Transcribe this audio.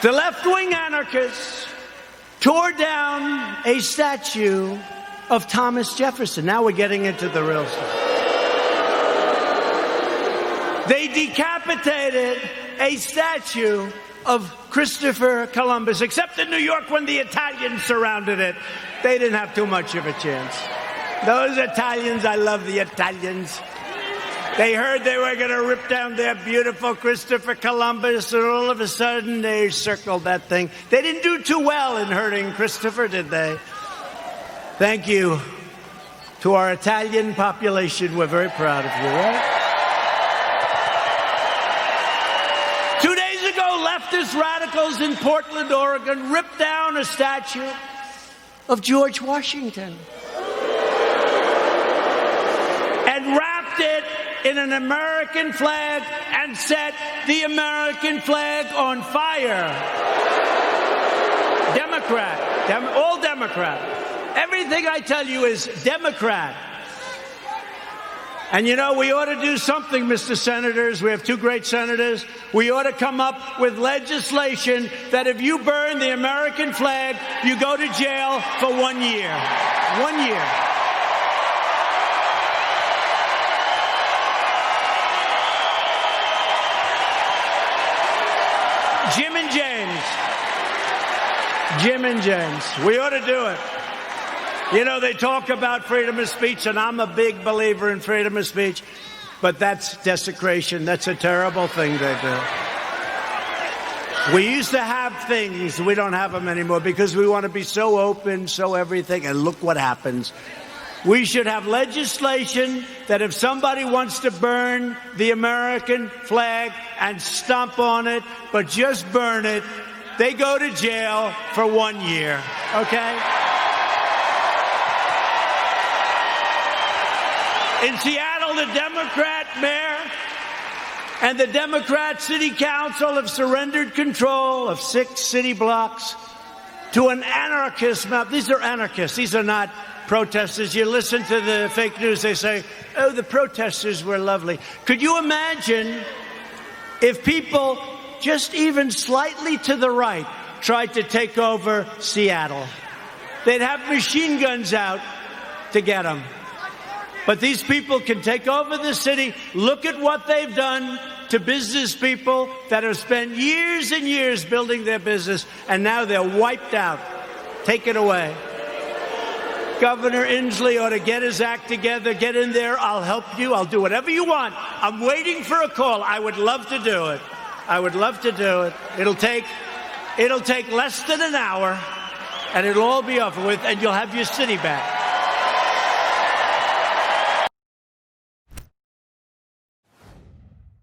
The left-wing anarchists tore down a statue of Thomas Jefferson. Now we're getting into the real stuff. They decapitated a statue of Christopher Columbus, except in New York when the Italians surrounded it. They didn't have too much of a chance. Those Italians, I love the Italians. They heard they were going to rip down their beautiful Christopher Columbus, and all of a sudden they circled that thing. They didn't do too well in hurting Christopher, did they? Thank you to our Italian population. We're very proud of you, right? 2 days ago, leftist radicals in Portland, Oregon, ripped down a statue of George Washington and wrapped it in an American flag and set the American flag on fire. Democrat. All Democrat. Everything I tell you is Democrat. And you know, we ought to do something, Mr. Senators. We have 2 great senators. We ought to come up with legislation that if you burn the American flag, you go to jail for 1 year. 1 year. Jim and James. We ought to do it. You know, they talk about freedom of speech, and I'm a big believer in freedom of speech, but that's desecration. That's a terrible thing they do. We used to have things. We don't have them anymore because we want to be so open, so everything, and look what happens. We should have legislation that if somebody wants to burn the American flag and stomp on it, but just burn it, they go to jail for 1 year, okay? In Seattle, the Democrat mayor and the Democrat city council have surrendered control of 6 city blocks to an anarchist mob. These are anarchists. These are not protesters. You listen to the fake news, they say, oh, the protesters were lovely. Could you imagine if people just even slightly to the right tried to take over Seattle? They'd have machine guns out to get them. But these people can take over the city. Look at what they've done to business people that have spent years and years building their business, and now they're wiped out. Take it away. Governor Inslee ought to get his act together. Get in there. I'll help you. I'll do whatever you want. I'm waiting for a call. I would love to do it. I would love to do it. It'll take less than an hour, and it'll all be over with, and you'll have your city back.